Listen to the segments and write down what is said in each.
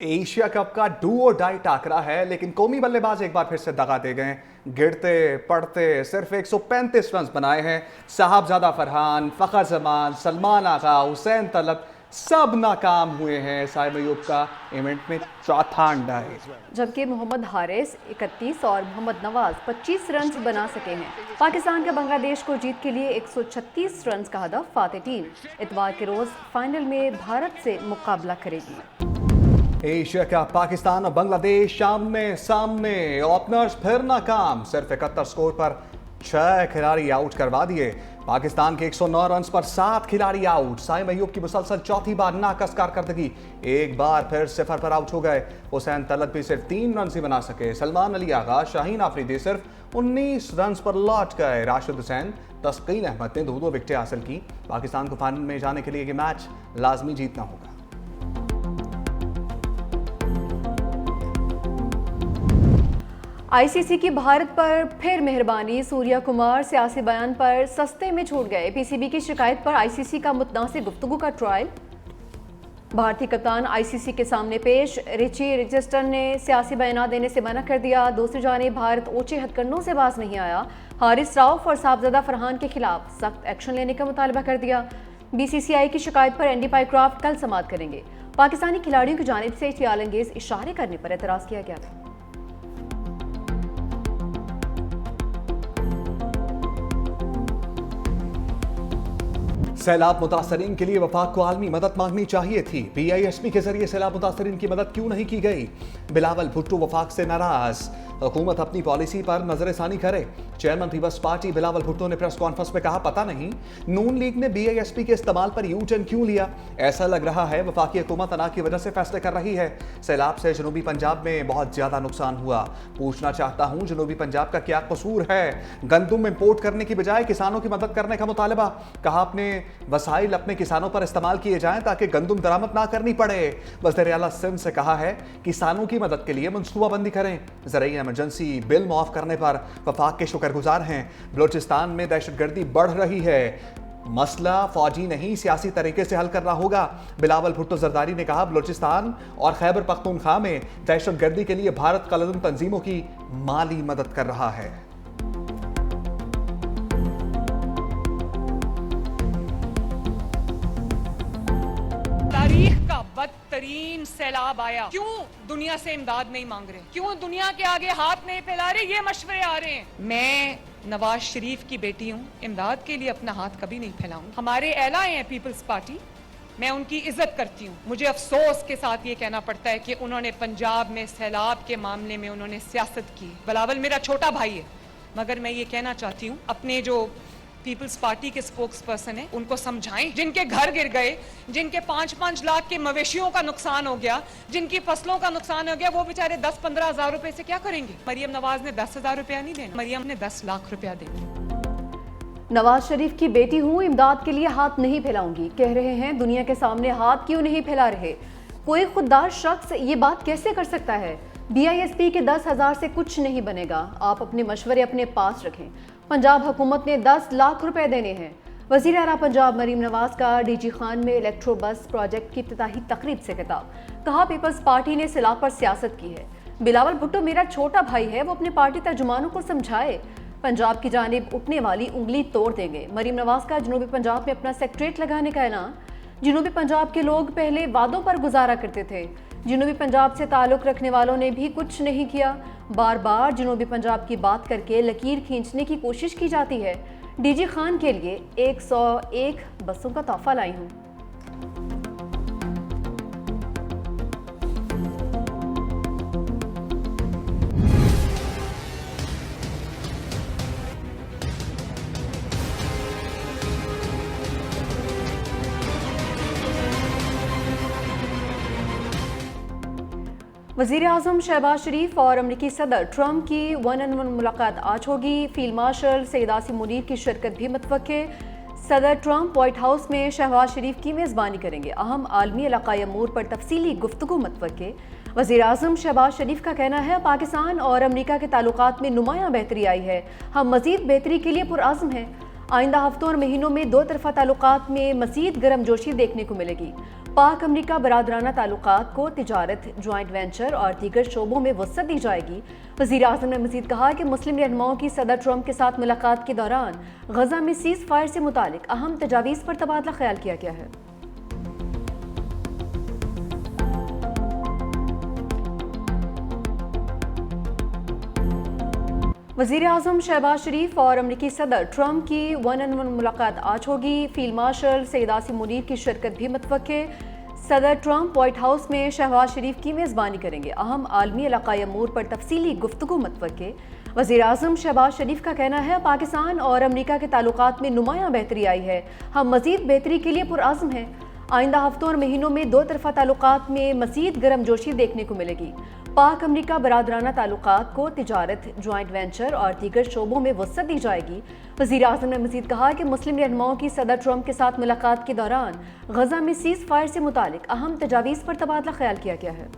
Asia cup का do और die टाकरा है, लेकिन कौमी बल्लेबाज एक बार फिर से दगा दे गए। गिरते पड़ते सिर्फ 135 रन बनाए हैं। साहबजादा फरहान, फखर जमान, सलमान आगा, हुसैन तलब सब नाकाम हुए हैं। साइम अयूब का इवेंट में चौथा अंडा है, जबकि मोहम्मद हारिस 31 और मोहम्मद नवाज 25 रन बना सके हैं। पाकिस्तान का बांग्लादेश को जीत के लिए 136 रन का हदफ। फातेह टीम इतवार के रोज फाइनल में भारत से मुकाबला करेगी। एशिया का पाकिस्तान और बांग्लादेश आमने सामने। ओपनर्स फिर नाकाम, सिर्फ 71 स्कोर पर 6 खिलाड़ी आउट करवा दिए। पाकिस्तान के 109 रन पर 7 खिलाड़ी आउट। साइम अयूब की मुसलसल चौथी बार नाकस कारकर्दगी, एक बार फिर 0 पर आउट हो गए। हुसैन तलब भी सिर्फ 3 रन ही बना सके। सलमान अली आगा, शाहीन आफरीदी सिर्फ 19 रन पर लौट गए। राशिद हुसैन, तस्कीन अहमद ने 2-2 विकेटें हासिल की। पाकिस्तान को फाइनल में जाने के लिए ये मैच लाजमी जीतना होगा। आईसीसी की भारत पर फिर मेहरबानी। सूर्या कुमार सियासी बयान पर सस्ते में छूट गए। पीसीबी की शिकायत पर आईसीसी का मुद्दा से गुफ्तगू का ट्रायल। भारतीय कप्तान आईसीसी के सामने पेश। रिची रिचस्टर ने सियासी बयान देने से मना कर दिया। दूसरी जानिब भारत ऊंचे हथकंडों से बाज नहीं आया। हारिस राउफ और साहबजादा फरहान के खिलाफ सख्त एक्शन लेने का मुतालबा कर दिया। बीसीसीआई की शिकायत पर एंडी पाइक्राफ्ट कल समाअत करेंगे। पाकिस्तानी खिलाड़ियों की जानिब से इश्तियाल-अंगेज इशारे करने पर एतराज किया गया था। सैलाब मुतासरीन के लिए वफाक को आलमी मदद मांगनी चाहिए थी। बीआईएसपी के जरिए सैलाब मुतासरीन की मदद क्यों नहीं की गई? बिलावल भुट्टो वफाक से नाराज। हुकूमत अपनी पॉलिसी पर नजरसानी करे। चेयरमैन पीपल्स पार्टी बिलावल भुट्टो ने प्रेस कॉन्फ्रेंस में कहा, पता नहीं नून लीग ने बीआईएसपी के इस्तेमाल पर यू टर्न क्यों लिया। ऐसा लग रहा है वफाकी हुकूमत अना की वजह से फैसले कर रही है। सैलाब से जनूबी पंजाब में बहुत ज्यादा नुकसान हुआ। पूछना चाहता हूं जनूबी पंजाब का क्या कसूर है? गंदुम इंपोर्ट करने की बजाय किसानों की मदद करने का मुतालबा। कहा अपने वसाइल अपने किसानों पर इस्तेमाल किए जाएं ताकि गंदुम दरामद ना करनी पड़े। वज़ीर आला सिंध से कहा है किसानों की मदद के लिए मनसूबाबंदी करें। ज़रूरी इमरजेंसी बिल माफ करने पर वफाक के शुक्रगुजार हैं। बलोचिस्तान में दहशतगर्दी बढ़ रही है। मसला फौजी नहीं सियासी तरीके से हल करना होगा। बिलावल भुट्टो जरदारी ने कहा, बलोचिस्तान और खैबर पख्तूनख्वा में दहशतगर्दी के लिए भारत कलदम तंजीमों की माली मदद कर रहा है। तारीख का बदतरीन सैलाब आया। क्यों दुनिया से इमदाद नहीं मांग रहे? क्यों दुनिया के आगे हाथ नहीं फैला रहे? ये मशवरे आ रहे हैं। मैं नवाज शरीफ की बेटी हूँ, इमदाद के लिए अपना हाथ कभी नहीं फैलाऊंगी। हमारे एलाए हैं पीपल्स पार्टी, मैं उनकी इज्जत करती हूँ। मुझे अफसोस के साथ ये कहना पड़ता है कि उन्होंने पंजाब में सैलाब के मामले में उन्होंने सियासत की। बिलावल मेरा छोटा भाई है, मगर मैं ये कहना चाहती हूँ अपने जो पीपल्स पार्टी के स्पोक्स पर्सन है उनको समझाएं। जिनके घर गिर गए, जिनके 5-5 लाख के मवेशियों का नुकसान हो गया, जिनकी फसलों का नुकसान हो गया, वो बेचारे 10-15 हजार रुपए से क्या करेंगे? मरियम नवाज ने 10,000 रुपया नहीं देना, मरियम ने 10 लाख रुपया देना। नवाज शरीफ की बेटी हूँ, इमदाद के लिए हाथ नहीं फैलाऊंगी कह रहे हैं। दुनिया के सामने हाथ क्यों नहीं फैला रहे? कोई खुददार शख्स ये बात कैसे कर सकता है? बीआईएसपी के 10,000 से कुछ नहीं बनेगा। आप अपने मशवरे अपने पास रखें। पंजाब हुकूमत ने 10 लाख रुपए देने हैं। वज़ीर आला पंजाब मरीम नवाज का डीजी खान में इलेक्ट्रो बस प्रोजेक्ट की इफ्तिताही तकरीब से खिताब। कहा, पीपल्स पार्टी ने सैलाब पर सियासत की है। बिलावल भुट्टो मेरा छोटा भाई है, वो अपने पार्टी तर्जुमानों को समझाए। पंजाब की जानिब उठने वाली उंगली तोड़ देंगे। मरीम नवाज का जनूबी पंजाब में अपना सेक्रेटरीट लगाने का ऐलान। जनूबी पंजाब के लोग पहले वादों पर गुजारा करते थे। जनूबी पंजाब से ताल्लुक़ रखने वालों ने भी कुछ नहीं किया। बार बार जनूबी पंजाब की बात करके लकीर खींचने की कोशिश की जाती है। डीजी खान के लिए 101 बसों का तोहफा लाई हूँ। वज़ीर आज़म शहबाज शरीफ और अमरीकी सदर ट्रंप की 1-on-1 मुलाकात आज होगी। फील्ड मार्शल सैयद आसिम मुनीर की शिरकत भी मुतवक्के। सदर ट्रंप व्हाइट हाउस में शहबाज शरीफ की मेज़बानी करेंगे। अहम आलमी इलाक़ाई अमूर पर तफसीली गुफ्तगू मुतवक्के। वज़ीर आज़म शहबाज शरीफ का कहना है, पाकिस्तान और अमरीका के ताल्लुकात में नुमायाँ बेहतरी आई है। हम मज़ीद बेहतरी के लिए पुरआज़म हैं। आइंदा हफ्तों और महीनों में दो तरफ़ा ताल्लुकात में मज़ीद गर्मजोशी देखने को मिलेगी। पाक अमरीका बरादराना ताल्लुकात को तिजारत, जॉइंट वेंचर और दीगर शोबों में वसअत दी जाएगी। वज़ीर आज़म ने मज़ीद कहा कि मुस्लिम रहनुमाओं की सदर ट्रंप के साथ मुलाकात के दौरान गजा में सीज़ फायर से मुतालिक अहम तजावीज़ पर तबादला ख्याल किया गया है। वज़ीर आज़म शहबाज शरीफ और अमरीकी सदर ट्रंप की 1-on-1 मुलाकात आज होगी। फील्ड मार्शल सैयद आसिम मुनीर की शिरकत भी मुतवक्के। सदर ट्रंप व्हाइट हाउस में शहबाज शरीफ की मेज़बानी करेंगे। अहम आलमी इलाक़ाई अमूर पर तफसीली गुफ्तगू मुतवक्के। वज़ीर आज़म शहबाज शरीफ का कहना है, पाकिस्तान और अमरीका के ताल्लुकात में नुमायां बेहतरी आई है। हम मज़ीद बेहतरी के लिए पुरआज़म हैं। आइंदा हफ्तों और महीनों में दो तरफ़ा ताल्लुकात में मज़ीद गर्मजोशी देखने को मिलेगी। पाक अमरीका बरादराना ताल्लुकात को तिजारत, जॉइंट वेंचर और दीगर शोबों में वसअत दी जाएगी। वज़ीर आज़म ने मज़ीद कहा कि मुस्लिम रहनुमाओं की सदर ट्रंप के साथ मुलाकात के दौरान गजा में सीज़ फायर से मुतालिक अहम तजावीज़ पर तबादला ख्याल किया गया है।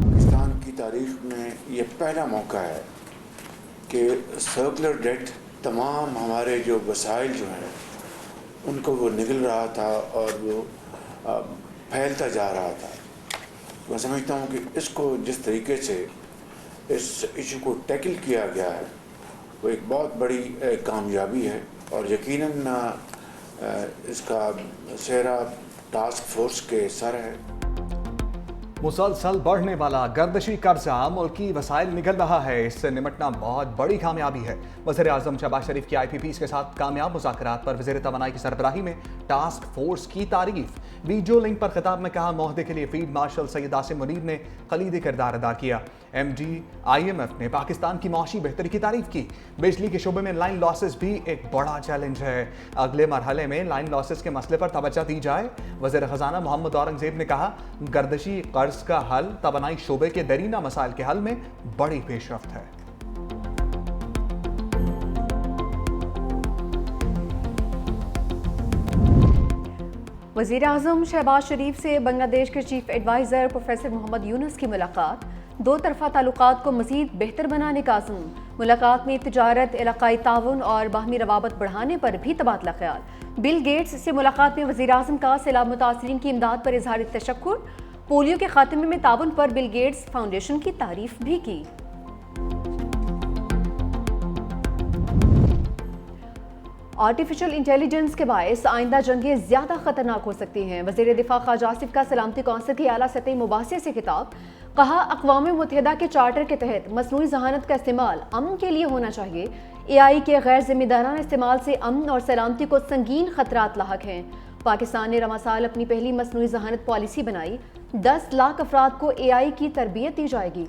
पाकिस्तान की तारीख में ये पहला मौका है कि सर्कुलर डेट तमाम हमारे जो वसाइल जो हैं उनको वो निगल रहा था और वो फैलता जा रहा था। मैं समझता हूँ कि इसको जिस तरीके से इस इशू को टैकल किया गया है वो एक बहुत बड़ी कामयाबी है और यकीनन इसका सेहरा टास्क फोर्स के सर है। मुसलसल बढ़ने वाला गर्दशी कर्जा मुल्की वसाइल निगल रहा है, इससे निमटना बहुत बड़ी कामयाबी है। वज़ीर आज़म शहबाज शरीफ की IPPs के साथ कामयाब मुज़ाकरात पर वज़ीर तवानाई की सरबराही में टास्क फोर्स की तारीफ। वीडियो लिंक पर खिताब में कहा, मुआहदे के लिए फील्ड मार्शल सैयद आसिम मुनीर ने कलीदी किरदार अदा किया। MD IMF ने पाकिस्तान की माशी बेहतरी की तारीफ की। बिजली के शोबे में लाइन लॉसेस भी एक बड़ा चैलेंज है, अगले मरहले में लाइन लॉसेस के मसले पर तवज्जो दी जाए। वज़ीर ख़जाना मोहम्मद औरंगज़ेब ने कहा, गर्दशी कर्ज का हल तवानाई शोबे के दरीना मसाइल के हल में बड़ी पेशरफ्त है। वज़ीर आज़म शहबाज शरीफ से बांग्लादेश के chief adviser professor Mohammad Yunus की मुलाकात। दो तरफ़ा ताल्लुकात को मज़ीद बेहतर बनाने का अज़्म। मुलाकात में तिजारत, इलाक़ाई ताउन और बाहमी रवाबत बढ़ाने पर भी तबादला ख्याल। बिल गेट्स से मुलाकात में वज़ीर आज़म का सैलाब मुतासिरीन की इमदाद पर इज़हार तशक्कुर। पोलियो के खात्मे में ताउन पर बिल गेट्स फाउंडेशन की तारीफ भी की। आर्टिफिशियल इंटेलिजेंस के बायस आइंदा जंगें ज़्यादा खतरनाक हो सकती हैं। वज़ीर दिफा ख्वाजा आसिफ का सलामती कौंसिल की आला सतही मुबासे से खिताब। कहा, अक़वाम मुत्तहिदा के चार्टर के तहत मसनूई ज़हानत का इस्तेमाल अमन के लिए होना चाहिए। AI के गैर जिम्मेदाराना इस्तेमाल से अमन और सलामती को संगीन खतरात लाहक हैं। पाकिस्तान ने रवा साल अपनी पहली मसनूई ज़हानत पॉलिसी बनाई। 10 लाख अफराद को AI की तरबियत दी जाएगी।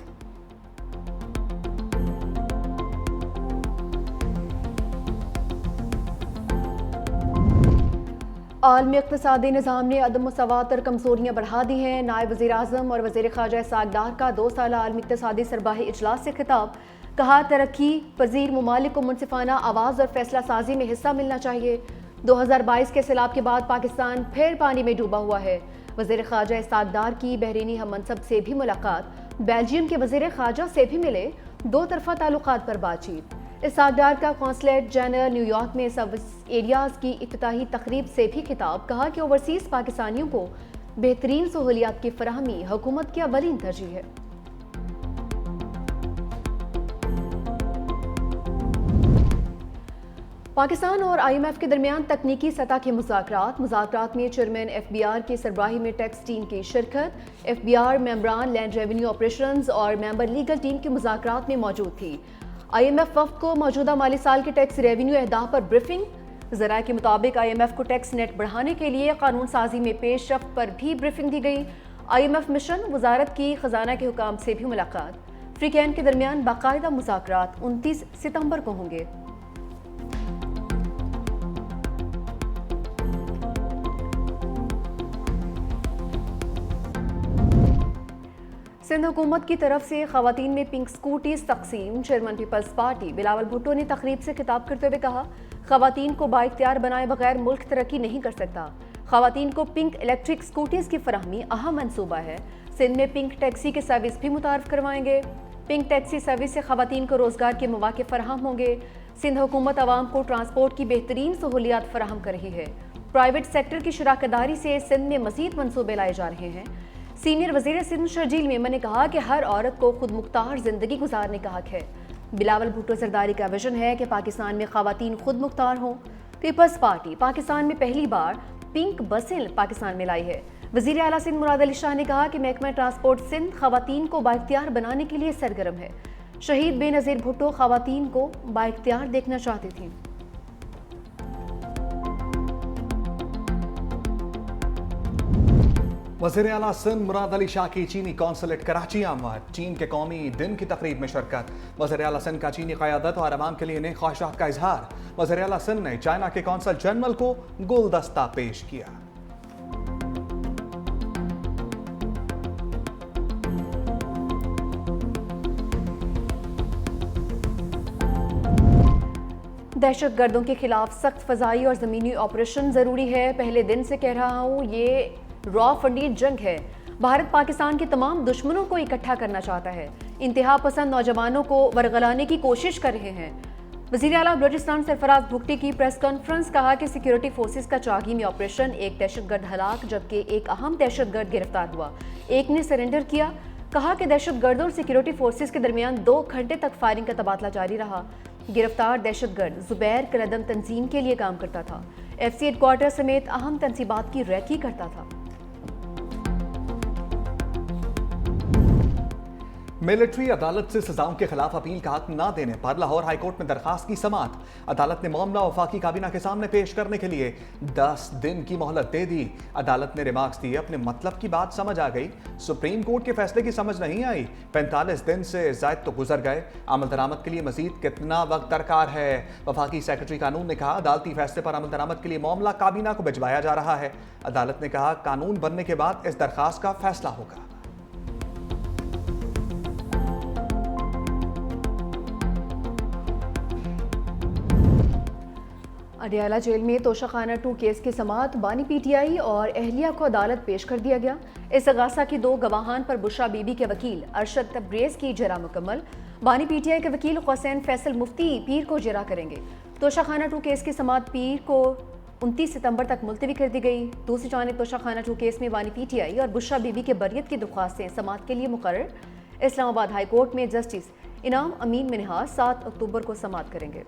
आलमी इक़्तिसादी निज़ाम ने अदम मसावात और कमज़ोरियाँ बढ़ा दी हैं। नायब वज़ीर आज़म और वज़ीर ख़ारजा सागदार का 2 साला आलमी इक़्तिसादी सरबराही इजलास से खिताब। कहा, तरक्की पज़ीर ममालिक को मुनसिफ़ाना आवाज़ और फैसला साजी में हिस्सा मिलना चाहिए। 2022 के सैलाब के बाद पाकिस्तान फिर पानी में डूबा हुआ है। वज़ीर ख़ारजा सागदार की बहरीनी हम मनसब से भी मुलाकात। बेल्जियम के वज़ीर ख़ारजा से भी मिले। 2 तरफ़ा ताल्लुकात पर बातचीत। इसाकडार का कौंसलेट जनरल न्यूयॉर्क में सर्विस एरियाज़ की इफ्तिताही तकरीब से भी खिताब। कहा कि ओवरसीज़ पाकिस्तानियों को बेहतरीन सहूलियात की फराहमी हुकूमत की अवलीन तरजीह है। पाकिस्तान और IMF के दरमियान तकनीकी सतह के मुज़ाकरात में चेयरमैन FBR की सरबराही में टैक्स टीम की शिरकत। FBR मेंबरान लैंड रेवेन्यू ऑपरेशंस और मेंबर लीगल टीम के मुज़ाकरात में मौजूद थी। IMF वफ़द को मौजूदा माली साल के टैक्स रेवेन्यू अहदाफ पर ब्रीफिंग। ज़राए के मुताबिक IMF को टैक्स नेट बढ़ाने के लिए कानून साजी में पेशरफ्त पर भी ब्रीफिंग दी गई। IMF मिशन वजारत की खजाना के हुकाम से भी मुलाकात। फ्रीकैन के दरमियान बाकायदा मुज़ाकरात 29 सितंबर को होंगे। सिंध हुकूमत की तरफ से खवातीन में पिंक स्कूटीज तकसीम। चेयरमैन पीपल्स पार्टी बिलावल भुट्टो ने तकरीब से खिताब करते हुए कहा, खवातीन को बाइख्तियार बनाए बगैर मुल्क तरक्की नहीं कर सकता। खवातीन को पिंक इलेक्ट्रिक स्कूटीज की फराहमी अहम मंसूबा है। सिंध में पिंक टैक्सी के सर्विस भी मुतारफ करवाएंगे। पिंक टैक्सी सर्विस से खवातीन को रोजगार के मौके फराहम होंगे। सिंध हुकूमत आवाम को ट्रांसपोर्ट की बेहतरीन सहूलियात फराहम कर रही है। प्राइवेट सेक्टर की शराकतदारी से सिंध में मजीद मनसूबे लाए जा रहे हैं। सीनियर वजीर सिंध शर्जील मेमन ने कहा कि हर औरत को खुद मुख्तार जिंदगी गुजारने का हक है। बिलावल भुट्टो जरदारी का विजन है कि पाकिस्तान में खवातीन खुद मुख्तार हों। पीपल्स पार्टी पाकिस्तान में पहली बार पिंक बसें पाकिस्तान में लाई है। वजीर आला सिंध मुराद अली शाह ने कहा कि महकमा ट्रांसपोर्ट सिंध खवातीन को बाइख्तियार बनाने के लिए सरगर्म है। शहीद बेनज़ीर भुट्टो खवातीन को बाइख्तियार देखना चाहती थीं। वज़ीर आला सिंध मुराद अली शाह की चीनी कौंसलेट कराची आमद। चीन के कौमी दिन की तकरीब में शिरकत। वज़ीर आला सिंध का चीनी क़यादत और अवाम के लिए नए ख्वाहिशात का इजहार। वज़ीर आला सिंध ने चाइना के कौंसल जनरल को गुलदस्ता पेश किया। दहशत गर्दों के खिलाफ सख्त फ़ज़ाई और ज़मीनी ऑपरेशन ज़रूरी है। पहले दिन से कह रहा हूँ, ये रॉ फंडी जंग है। भारत पाकिस्तान के तमाम दुश्मनों को इकट्ठा करना चाहता है। इंतहा पसंद नौजवानों को वरगलाने की कोशिश कर रहे हैं। वज़ीर आला बलूचिस्तान सरफराज भुट्टी की प्रेस कॉन्फ्रेंस। कहा कि सिक्योरिटी फोर्सेस का चागी में ऑपरेशन, एक दहशतगर्द हलाक जबकि एक अहम दहशतगर्द गिरफ्तार हुआ। एक ने सरेंडर किया। कहा कि दहशतगर्दों और सिक्योरिटी फोर्सेस के दरमियान 2 घंटे तक फायरिंग का तबादला जारी रहा। गिरफ्तार दहशतगर्द जुबैर कलदम तंजीम के लिए काम करता था। FC हेडक्वार्टर समेत अहम तंसीबात की रैकी करता था। मिलिट्री अदालत से सजाओं के खिलाफ अपील का हक न देने पर लाहौर हाईकोर्ट में दरखास्त की समाअत। अदालत ने मामला वफाकी काबीना के सामने पेश करने के लिए 10 दिन की मोहलत दे दी। अदालत ने रिमार्क्स दिए, अपने मतलब की बात समझ आ गई, सुप्रीम कोर्ट के फैसले की समझ नहीं आई। 45 दिन से जायद तो गुजर गए, अमल दरामद के लिए मजीद कितना वक्त दरकार है। वफाकी सेक्रेटरी कानून ने कहा, अदालती फैसले पर अमल दरामद के लिए मामला काबीना को भिजवाया जा रहा है। अदालत ने कहा, कानून बनने के बाद इस दरखास्त का फैसला होगा। अडियाला जेल में तोशाखाना 2 केस की समाअत। बानी PTI और अहलिया को अदालत पेश कर दिया गया। इस अगासा की 2 गवाहान पर बुशरा बीबी के वकील अरशद तब्रेज़ की जरा मुकम्मल। बानी PTI के वकील हुसैन फैसल मुफ्ती पीर को जरा करेंगे। तोशाखाना 2 केस की समाअत पीर को 29 सितंबर तक मुलतवी कर दी गई। दूसरी जानिब तोशाखाना 2 केस में बानी PTI और बुशरा बीबी के बरियत की दरख्वास्तें समाअत के लिए मुकर्रर। इस्लामाबाद हाई कोर्ट में जस्टिस इनाम अमीन मिनहाज 7 अक्टूबर को समाअत करेंगे।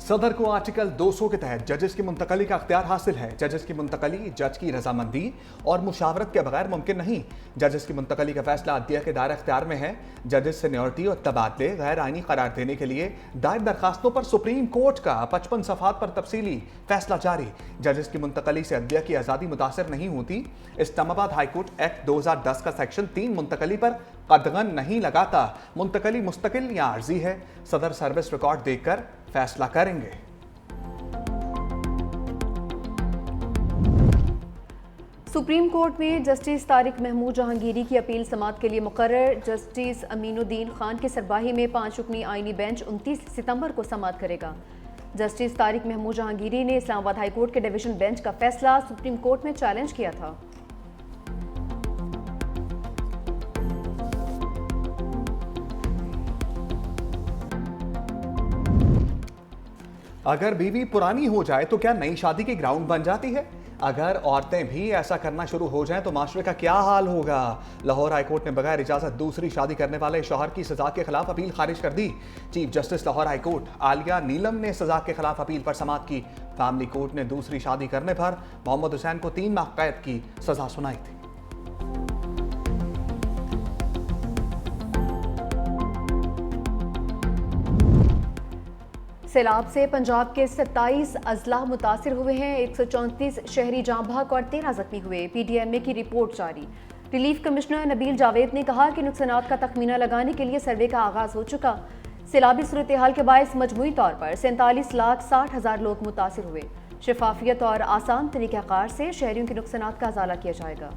सदर को आर्टिकल 200 के तहत जजेस की मुंतकली का अख्तियार हासिल है। जजेस की मुंतकली जज की रजामंदी और मुशावरत के बगैर मुमकिन नहीं। जजेस की मुंतकली का फैसला अदलिया के दायरे अख्तियार में है। जजेस सीनियरिटी और तबादले गैर आइनी करार देने के लिए दायर दरखास्तों पर सुप्रीम कोर्ट का 55 सफ़हात पर तफसीली फैसला जारी। जजेस की मुंतकली से अदलिया की आज़ादी मुतासर नहीं होती। इस्लामाबाद हाईकोर्ट एक्ट 2010 का सेक्शन 3 मुंतकली पर कदगन नहीं लगाता। मुंतकली मुस्तकिल या आर्जी है। सदर सर्विस रिकॉर्ड देखकर फैसला करेंगे। सुप्रीम कोर्ट में जस्टिस तारिक महमूद जहांगीरी की अपील समाअत के लिए मुकर्रर। जस्टिस अमीनुद्दीन खान की सरबराही में 5 रुकनी आईनी बेंच 29 सितंबर को समाअत करेगा। जस्टिस तारिक महमूद जहांगीरी ने इस्लामाबाद हाई कोर्ट के डिवीजन बेंच का फैसला सुप्रीम कोर्ट में चैलेंज किया था। अगर बीवी पुरानी हो जाए तो क्या नई शादी की ग्राउंड बन जाती है? अगर औरतें भी ऐसा करना शुरू हो जाएं तो माशरे का क्या हाल होगा? लाहौर हाईकोर्ट ने बगैर इजाजत दूसरी शादी करने वाले शौहर की सजा के खिलाफ अपील खारिज कर दी। Chief justice Lahore high court Aliya Neelam ने सजा के खिलाफ अपील पर समाअत की। फैमिली कोर्ट ने दूसरी शादी करने पर मोहम्मद हुसैन को 3 माह कैद की सजा सुनाई थी। सैलाब से पंजाब के 27 अजला मुतासिर हुए हैं। 134 शहरी जाँ बहक और 13 जख्मी हुए। PDMA की रिपोर्ट जारी। रिलीफ कमिश्नर नबील जावेद ने कहा कि नुकसानात का तखमीना लगाने के लिए सर्वे का आगाज हो चुका। सैलाबी सूरत हाल के बायस मजमूई तौर पर 47,60,000 लोग मुतासिर हुए। शफाफियत और आसान तरीक़ाकार से शहरियों के नुकसानात का अजाला किया जाएगा।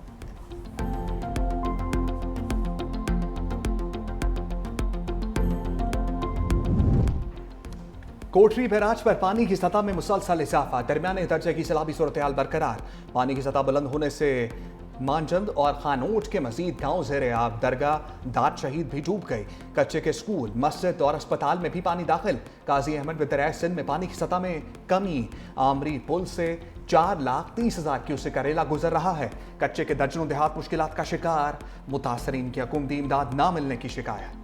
कोटरी बैराज पर पानी की सतह में मुसलसल इजाफा, दरमियाने दर्जे की सैलाबी सूरत-ए-हाल बरकरार। पानी की सतह बुलंद होने से मानचंद और खानोट के मजीद गांव ज़ेरे आब, दरगाह दाद शहीद भी डूब गई। कच्चे के स्कूल, मस्जिद और अस्पताल में भी पानी दाखिल। काजी अहमद में दरियाए सिंध में पानी की सतह में कमी। आमरी पुल से 4,30,000 क्यूसेक करेला गुजर रहा है। कच्चे के दर्जनों देहात मुश्किलात का शिकार। मुतासरीन की हुकूमती इमदाद ना मिलने की शिकायत।